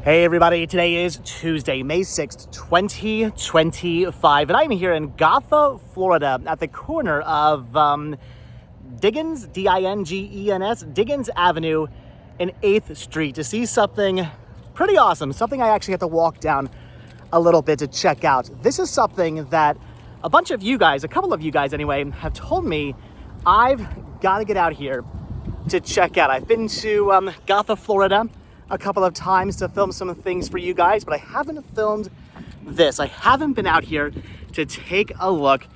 Hey everybody, today is Tuesday, May 6th, 2025, and I'm here in Gotha, Florida, at the corner of Diggins, D-I-N-G-E-N-S, Diggins Avenue and 8th Street to see something pretty awesome, something I actually have to walk down a little bit to check out. This is something that a bunch of you guys, a couple of you guys anyway, have told me I've got to get out here to check out. I've been to Gotha, Florida, a couple of times to film some things for you guys, but I haven't filmed this. I haven't been out here to take a look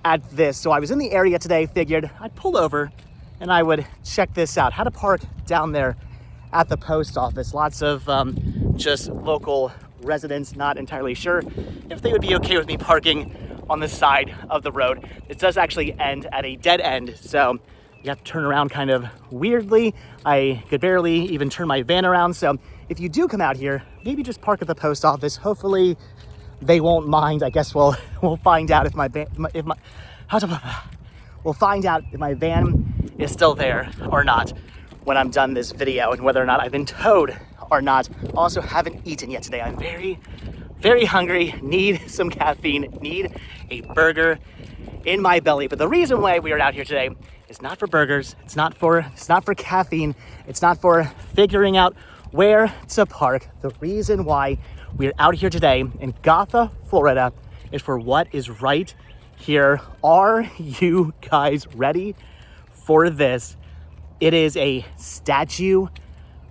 at this. So I was in the area today, figured I'd pull over and I would check this out. How to park down there at the post office. Lots of just local residents, not entirely sure if they would be okay with me parking on the side of the road. It does actually end at a dead end, so you have to turn around kind of weirdly. I could barely even turn my van around. So if you do come out here, maybe just park at the post office. Hopefully they won't mind. I guess we'll find out if we'll find out if my van is still there or not when I'm done this video, and whether or not I've been towed or not. Also haven't eaten yet today. I'm very, very hungry, need some caffeine, need a burger in my belly. But the reason why we are out here today is not for burgers, it's not for caffeine, it's not for figuring out where to park. The reason why we're out here today in Gotha, Florida is for what is right here. Are you guys ready for this? It is a statue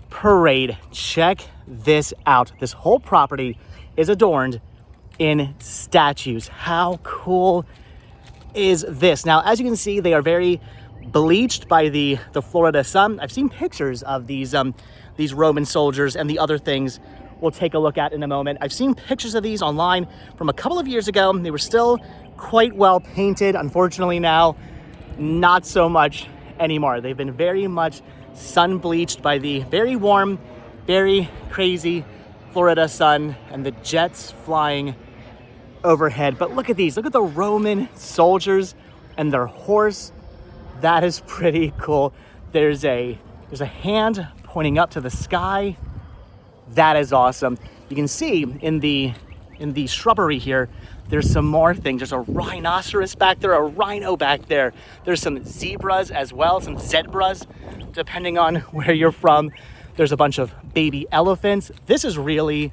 parade. Check this out. This whole property is adorned in statues. How cool is this? Now, as you can see, they are very bleached by the Florida sun. I've seen pictures of these Roman soldiers and the other things we'll take a look at in a moment. I've seen pictures of these online from a couple of years ago. They were still quite well painted. Unfortunately now, not so much anymore. They've been very much sun bleached by the very warm, very crazy Florida sun and the jets flying overhead. But look at these. Look at the Roman soldiers and their horse. That is pretty cool. There's a hand pointing up to the sky. That is awesome. You can see in the shrubbery here, there's some more things. There's a rhinoceros back there, a rhino back there. There's some zebras as well, some zebras, depending on where you're from. There's a bunch of baby elephants. This is really,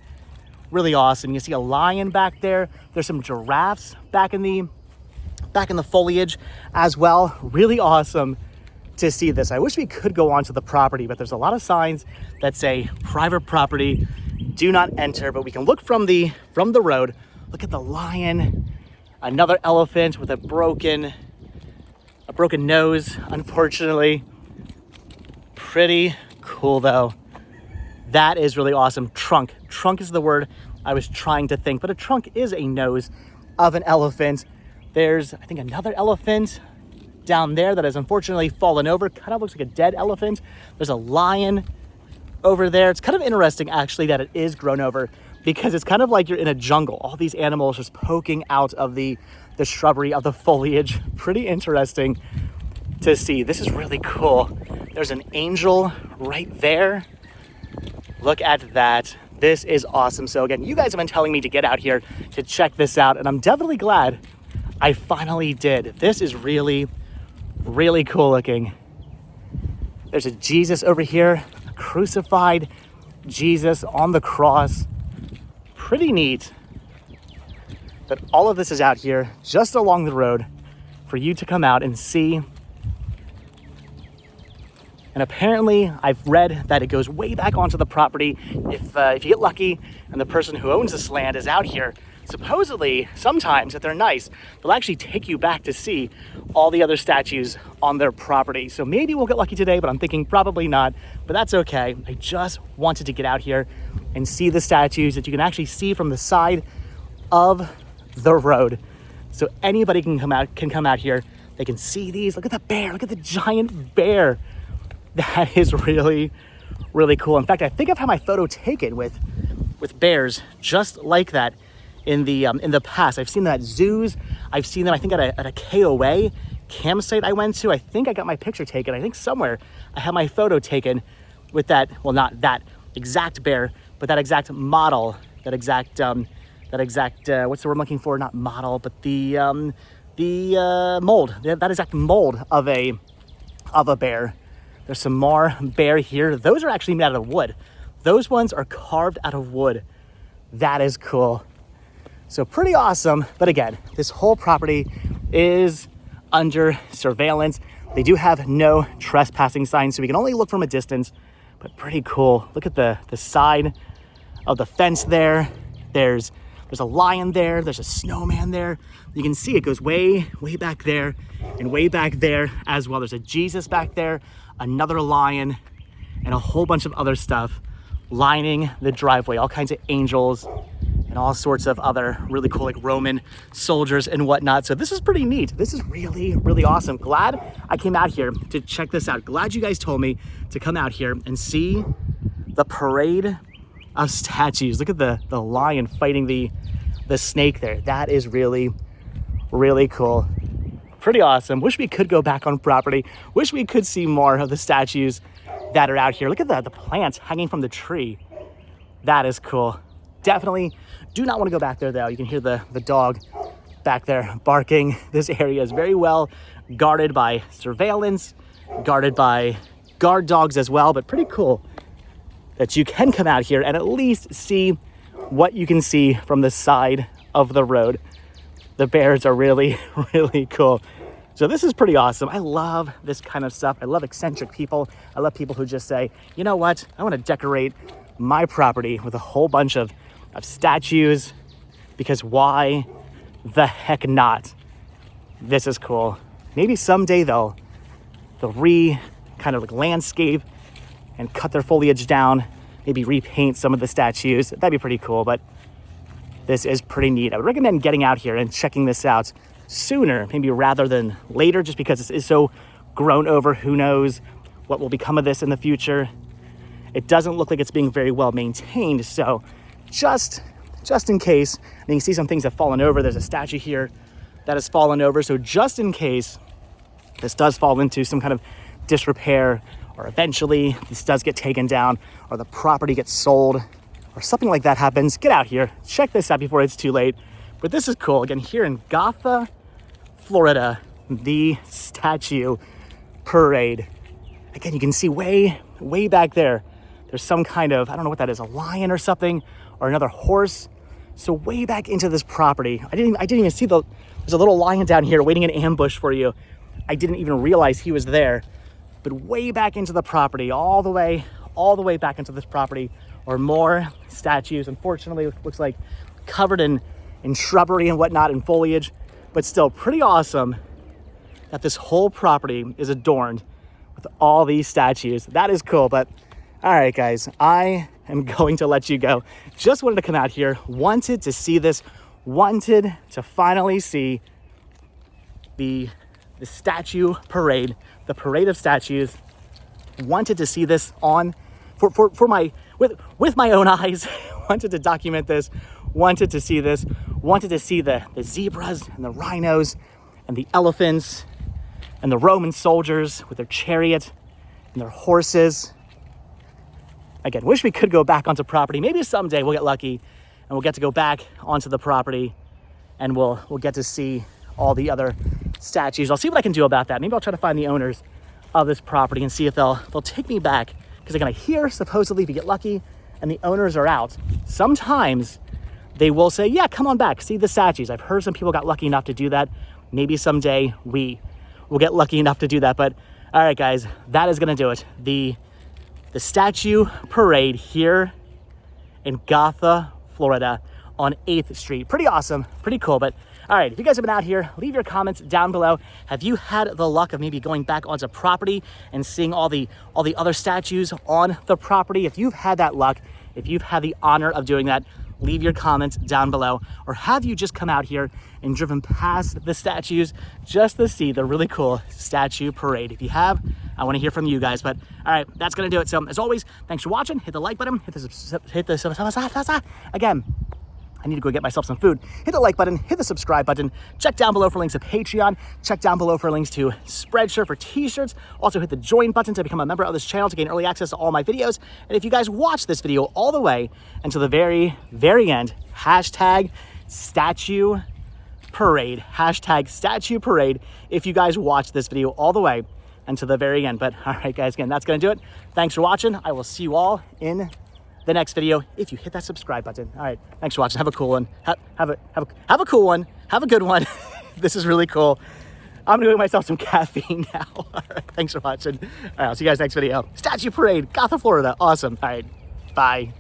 really awesome. You see a lion back there. There's some giraffes back in the foliage as well. Really awesome to see this. I wish we could go onto the property, but there's a lot of signs that say private property, do not enter, but we can look from the road. Look at the lion, another elephant with a broken nose, unfortunately. Pretty cool though. That is really awesome. Trunk is the word I was trying to think, but a trunk is a nose of an elephant. There's, I think, another elephant down there that has unfortunately fallen over. Kind of looks like a dead elephant. There's a lion over there. It's kind of interesting, actually, that it is grown over, because it's kind of like you're in a jungle. All these animals just poking out of the shrubbery, of the foliage. Pretty interesting to see. This is really cool. There's an angel right there. Look at that. This is awesome. So again, you guys have been telling me to get out here to check this out, and I'm definitely glad I finally did. This is really, really cool looking. There's a Jesus over here, a crucified Jesus on the cross. Pretty neat. But all of this is out here just along the road for you to come out and see. And apparently I've read that it goes way back onto the property. If you get lucky and the person who owns this land is out here, supposedly, sometimes, if they're nice, they'll actually take you back to see all the other statues on their property. So maybe we'll get lucky today, but I'm thinking probably not. But that's okay. I just wanted to get out here and see the statues that you can actually see from the side of the road. So anybody can come out here. They can see these. Look at the bear. Look at the giant bear. That is really, really cool. In fact, I think I've had my photo taken with bears just like that in the past. I've seen them at zoos. I've seen them, I think, at a KOA campsite I went to. I think I got my picture taken. I think somewhere I had my photo taken with that, well, not that exact bear, but but that exact model, that exact what's the word I'm looking for? Not model, but the mold, that exact mold of a bear. There's some more bear here. Those are actually made out of wood. Those ones are carved out of wood. That is cool. So pretty awesome. But again, this whole property is under surveillance. They do have no trespassing signs, so we can only look from a distance, but pretty cool. Look at the side of the fence there. There's a lion there. There's a snowman there. You can see it goes way, way back there and way back there as well. There's a Jesus back there, another lion, and a whole bunch of other stuff lining the driveway. All kinds of angels and all sorts of other really cool, like Roman soldiers and whatnot. So this is pretty neat. This is really, really awesome. Glad I came out here to check this out. Glad you guys told me to come out here and see the parade of statues. Look at the lion fighting the snake there. That is really, really cool. Pretty awesome. Wish we could go back on property. Wish we could see more of the statues that are out here. Look at the plants hanging from the tree. That is cool. Definitely do not want to go back there though. You can hear the dog back there barking. This area is very well guarded by surveillance, guarded by guard dogs as well, but pretty cool that you can come out here and at least see what you can see from the side of the road. The bears are really, really cool. So this is pretty awesome. I love this kind of stuff. I love eccentric people. I love people who just say, you know what? I want to decorate my property with a whole bunch of statues, because why the heck not? This is cool. Maybe someday they'll kind of like landscape and cut their foliage down, maybe repaint some of the statues. That'd be pretty cool, but this is pretty neat. I would recommend getting out here and checking this out sooner, maybe rather than later, just because this is so grown over. Who knows what will become of this in the future? It doesn't look like it's being very well maintained, so just in case, and you can see some things have fallen over. There's a statue here that has fallen over, so just in case this does fall into some kind of disrepair, or eventually this does get taken down, or the property gets sold, or something like that happens, get out here, check this out before it's too late. But this is cool. Again, here in Gotha, Florida, the statue parade. Again, you can see way, way back there, there's some kind of, I don't know what that is, a lion or something, or another horse. So way back into this property, I didn't even see there's a little lion down here waiting in ambush for you. I didn't even realize he was there. But way back into the property, all the way back into this property, are more statues. Unfortunately, it looks like covered in shrubbery and whatnot and foliage, but still pretty awesome that this whole property is adorned with all these statues. That is cool. But all right, guys, I am going to let you go. Just wanted to come out here, wanted to see this, wanted to finally see the statue parade, the parade of statues. Wanted to see this with my own eyes. Wanted to document this, wanted to see this, wanted to see the zebras and the rhinos and the elephants and the Roman soldiers with their chariot and their horses. Again, wish we could go back onto property. Maybe someday we'll get lucky and we'll get to go back onto the property and we'll get to see all the other statues. I'll see what I can do about that. Maybe I'll try to find the owners of this property and see if they'll take me back. Because again, I hear supposedly if you get lucky and the owners are out, sometimes they will say, yeah, come on back, see the statues. I've heard some people got lucky enough to do that. Maybe someday we will get lucky enough to do that. But all right, guys, that is gonna do it. The statue parade here in Gotha, Florida on 8th Street. Pretty awesome, pretty cool. But all right, if you guys have been out here, leave your comments down below. Have you had the luck of maybe going back onto property and seeing all the other statues on the property? If you've had that luck, if you've had the honor of doing that, leave your comments down below. Or have you just come out here and driven past the statues just to see the really cool statue parade? If you have, I want to hear from you guys. But all right, that's gonna do it. So as always, thanks for watching. Hit the like button, hit the again. I need to go get myself some food. Hit the like button, hit the subscribe button, check down below for links to Patreon, check down below for links to Spreadshirt for t-shirts. Also hit the join button to become a member of this channel to gain early access to all my videos. And if you guys watch this video all the way until the very, very end, hashtag statue parade, hashtag statue parade, if you guys watch this video all the way until the very end. But all right, guys, again, that's gonna do it. Thanks for watching. I will see you all in the next video if you hit that subscribe button. All right, thanks for watching. Have a cool one. Have a cool one. Have a good one. This is really cool. I'm gonna go get myself some caffeine now. All right, thanks for watching. All right, I'll see you guys next video. Statue Parade, Gotha, Florida. Awesome. All right, bye.